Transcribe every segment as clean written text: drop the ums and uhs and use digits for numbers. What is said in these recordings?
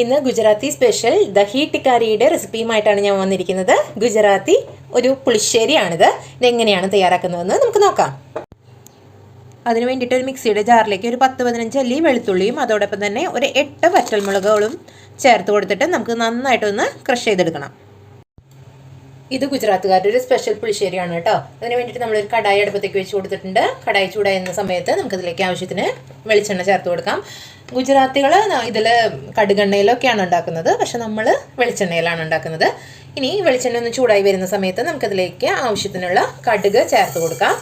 ഇന്ന് ഗുജറാത്തി സ്പെഷ്യൽ ദഹി ടിക്കാരിയുടെ റെസിപ്പിയുമായിട്ടാണ് ഞാൻ വന്നിരിക്കുന്നത്. ഗുജറാത്തി ഒരു പുളിശ്ശേരിയാണിത്. ഇതെങ്ങനെയാണ് തയ്യാറാക്കുന്നതെന്ന് നമുക്ക് നോക്കാം. അതിന് വേണ്ടിയിട്ട് ഒരു മിക്സിയുടെ ജാറിലേക്ക് ഒരു 10-15 അല്ലി വെളുത്തുള്ളിയും അതോടൊപ്പം തന്നെ ഒരു 8 വറ്റൽമുളകുകളും ചേർത്ത് കൊടുത്തിട്ട് നമുക്ക് നന്നായിട്ടൊന്ന് ക്രഷ് ചെയ്തെടുക്കണം. ഇത് ഗുജറാത്തുകാരുടെ ഒരു സ്പെഷ്യൽ പുളിശ്ശേരിയാണ് കേട്ടോ. അതിന് വേണ്ടിയിട്ട് നമ്മളൊരു കടായി അടുപ്പത്തേക്ക് വെച്ച് കൊടുത്തിട്ടുണ്ട്. കടായി ചൂടായിരുന്ന സമയത്ത് നമുക്കതിലേക്ക് ആവശ്യത്തിന് വെളിച്ചെണ്ണ ചേർത്ത് കൊടുക്കാം. ഗുജറാത്തികൾ ഇതിൽ കടുകെണ്ണയിലൊക്കെയാണ് ഉണ്ടാക്കുന്നത്, പക്ഷെ നമ്മൾ വെളിച്ചെണ്ണയിലാണ് ഉണ്ടാക്കുന്നത്. ഇനി വെളിച്ചെണ്ണ ഒന്ന് ചൂടായി വരുന്ന സമയത്ത് നമുക്കതിലേക്ക് ആവശ്യത്തിനുള്ള കടുക് ചേർത്ത് കൊടുക്കാം.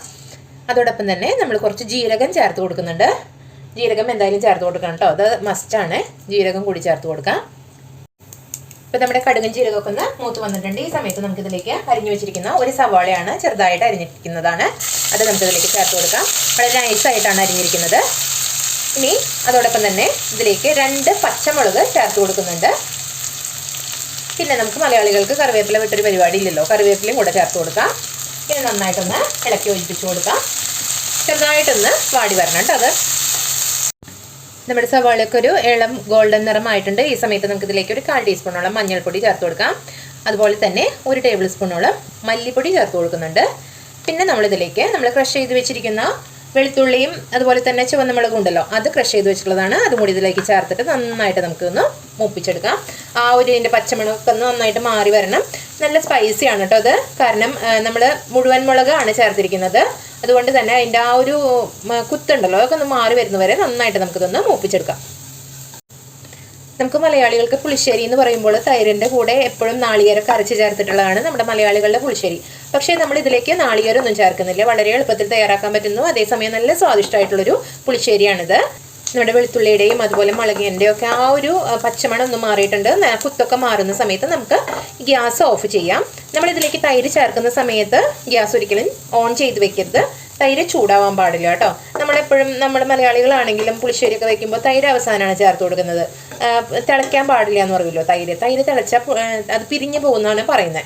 അതോടൊപ്പം തന്നെ നമ്മൾ കുറച്ച് ജീരകം ചേർത്ത് കൊടുക്കുന്നുണ്ട്. ജീരകം എന്തായാലും ചേർത്ത് കൊടുക്കണം കേട്ടോ, അത് മസ്റ്റാണ്. ജീരകം കൂടി ചേർത്ത് കൊടുക്കാം. ഇപ്പോൾ നമ്മുടെ കടുകും ജീരകമൊക്കെ ഒന്ന് മൂത്ത് വന്നിട്ടുണ്ട്. ഈ സമയത്ത് നമുക്കിതിലേക്ക് അരിഞ്ഞു വെച്ചിരിക്കുന്ന ഒരു സവാളയാണ്, ചെറുതായിട്ട് അരിഞ്ഞിരിക്കുന്നതാണ്. അത് നമുക്കിതിലേക്ക് ചേർത്ത് കൊടുക്കാം. വളരെ നൈസായിട്ടാണ് അരിഞ്ഞിരിക്കുന്നത്. ഇനി അതോടൊപ്പം തന്നെ ഇതിലേക്ക് 2 പച്ചമുളക് ചേർത്ത് കൊടുക്കുന്നുണ്ട്. പിന്നെ നമുക്ക് മലയാളികൾക്ക് കറിവേപ്പില വിട്ടൊരു പരിപാടി ഇല്ലല്ലോ, കറിവേപ്പിലയും കൂടെ ചേർത്ത് കൊടുക്കാം. ഇനി നന്നായിട്ടൊന്ന് ഇളക്കി യോജിപ്പിച്ച് കൊടുക്കാം. ചെറുതായിട്ടൊന്ന് വാടി വരണം കേട്ടോ. അത് നമ്മുടെ സവാളയൊക്കെ ഒരു ഇളം ഗോൾഡൻ നിറമായിട്ടുണ്ട്. ഈ സമയത്ത് നമുക്കിതിലേക്ക് ഒരു 1/4 ടീസ്പൂണോളം മഞ്ഞൾപ്പൊടി ചേർത്ത് കൊടുക്കാം. അതുപോലെ തന്നെ 1 ടേബിൾ സ്പൂണോളം മല്ലിപ്പൊടി ചേർത്ത് കൊടുക്കുന്നുണ്ട്. പിന്നെ നമ്മളിതിലേക്ക് നമ്മൾ ക്രഷ് ചെയ്ത് വെച്ചിരിക്കുന്ന വെളുത്തുള്ളിയും അതുപോലെ തന്നെ ചുവന്ന മുളകും ഉണ്ടല്ലോ, അത് ക്രഷ് ചെയ്ത് വെച്ചിട്ടുള്ളതാണ്. അതും കൂടി ഇതിലേക്ക് ചേർത്തിട്ട് നന്നായിട്ട് നമുക്കൊന്ന് മൂപ്പിച്ചെടുക്കാം. ആ ഒരു ഇതിൻ്റെ പച്ചമുളകൊക്കെ ഒന്ന് നന്നായിട്ട് മാറി വരണം. നല്ല സ്പൈസിയാണ് കേട്ടോ അത്, കാരണം നമ്മൾ മുഴുവൻ മുളകാണ് ചേർത്തിരിക്കുന്നത്. അതുകൊണ്ട് തന്നെ അതിൻ്റെ ആ ഒരു കുത്തുണ്ടല്ലോ, അതൊക്കെ ഒന്ന് മാറി വരുന്നവരെ നന്നായിട്ട് നമുക്കിതൊന്ന് മൂപ്പിച്ചെടുക്കാം. നമുക്ക് മലയാളികൾക്ക് പുളിശ്ശേരി എന്ന് പറയുമ്പോൾ തൈരിൻ്റെ കൂടെ എപ്പോഴും നാളികേരം അരച്ച് ചേർത്തിട്ടുള്ളതാണ് നമ്മുടെ മലയാളികളുടെ പുളിശ്ശേരി. പക്ഷേ നമ്മൾ ഇതിലേക്ക് നാളികേരം ഒന്നും ചേർക്കുന്നില്ല. വളരെ എളുപ്പത്തിൽ തയ്യാറാക്കാൻ പറ്റുന്നു, അതേസമയം നല്ല സ്വാദിഷ്ടമായിട്ടുള്ളൊരു പുളിശ്ശേരിയാണിത്. നമ്മുടെ വെളുത്തുള്ളിയുടെയും അതുപോലെ മുളകിൻ്റെയും ഒക്കെ ആ ഒരു പച്ചമണം ഒന്ന് മാറിയിട്ടുണ്ട്. കുത്തൊക്കെ മാറുന്ന സമയത്ത് നമുക്ക് ഗ്യാസ് ഓഫ് ചെയ്യാം. നമ്മളിതിലേക്ക് തൈര് ചേർക്കുന്ന സമയത്ത് ഗ്യാസ് ഒരിക്കലും ഓൺ ചെയ്ത് വെക്കരുത്. തൈര് ചൂടാവാൻ പാടില്ല കേട്ടോ. നമ്മളെപ്പോഴും നമ്മുടെ മലയാളികളാണെങ്കിലും പുളിശ്ശേരിയൊക്കെ വയ്ക്കുമ്പോൾ തൈര് അവസാനമാണ് ചേർത്ത് കൊടുക്കുന്നത്. തിളയ്ക്കാൻ പാടില്ല എന്ന് പറയുമല്ലോ. തൈര് തിളച്ചാൽ അത് പിരിഞ്ഞു പോകുന്നതാണ് പറയുന്നത്.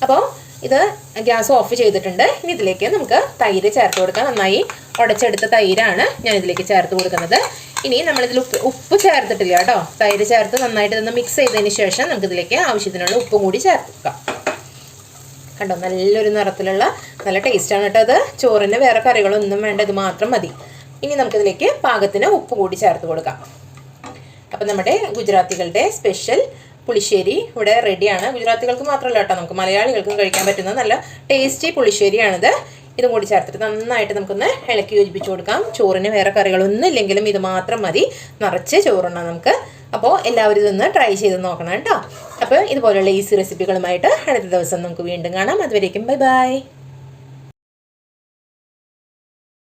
അപ്പോൾ ഇത് ഗ്യാസ് ഓഫ് ചെയ്തിട്ടുണ്ട്. ഇനി ഇതിലേക്ക് നമുക്ക് തൈര് ചേർത്ത് കൊടുക്കാം. നന്നായി ഉടച്ചെടുത്ത തൈരാണ് ഞാൻ ഇതിലേക്ക് ചേർത്ത് കൊടുക്കുന്നത്. ഇനി നമ്മളിതിൽ ഉപ്പ് ചേർത്തിട്ടില്ല കേട്ടോ. തൈര് ചേർത്ത് നന്നായിട്ട് ഇതൊന്ന് മിക്സ് ചെയ്തതിന് ശേഷം നമുക്കിതിലേക്ക് ആവശ്യത്തിനുള്ള ഉപ്പും കൂടി ചേർക്കാം. കണ്ടോ, നല്ലൊരു നിറത്തിലുള്ള നല്ല ടേസ്റ്റാണ് കേട്ടോ അത്. ചോറിന് വേറെ കറികളൊന്നും വേണ്ട, ഇത് മാത്രം മതി. ഇനി നമുക്കിതിലേക്ക് പാകത്തിന് ഉപ്പ് കൂടി ചേർത്ത് കൊടുക്കാം. അപ്പം നമ്മുടെ ഗുജറാത്തികളുടെ സ്പെഷ്യൽ പുളിശ്ശേരി ഇവിടെ റെഡിയാണ്. ഗുജറാത്തികൾക്ക് മാത്രമല്ല കേട്ടോ, നമുക്ക് മലയാളികൾക്കും കഴിക്കാൻ പറ്റുന്ന നല്ല ടേസ്റ്റി പുളിശ്ശേരിയാണിത്. ഇതും കൂടി ചേർത്തിട്ട് നന്നായിട്ട് നമുക്കൊന്ന് ഇളക്കി യോജിപ്പിച്ച് കൊടുക്കാം. ചോറിന് വേറെ കറികളൊന്നും ഇല്ലെങ്കിലും ഇത് മാത്രം മതി, നിറച്ച് ചോറുണ്ണാം നമുക്ക്. അപ്പോൾ എല്ലാവരും ഇതൊന്ന് ട്രൈ ചെയ്ത് നോക്കണം കേട്ടോ. അപ്പോൾ ഇതുപോലുള്ള ഈസി റെസിപ്പികളുമായിട്ട് അടുത്ത ദിവസം നമുക്ക് വീണ്ടും കാണാം. അതുവരേക്കും ബൈ ബൈ.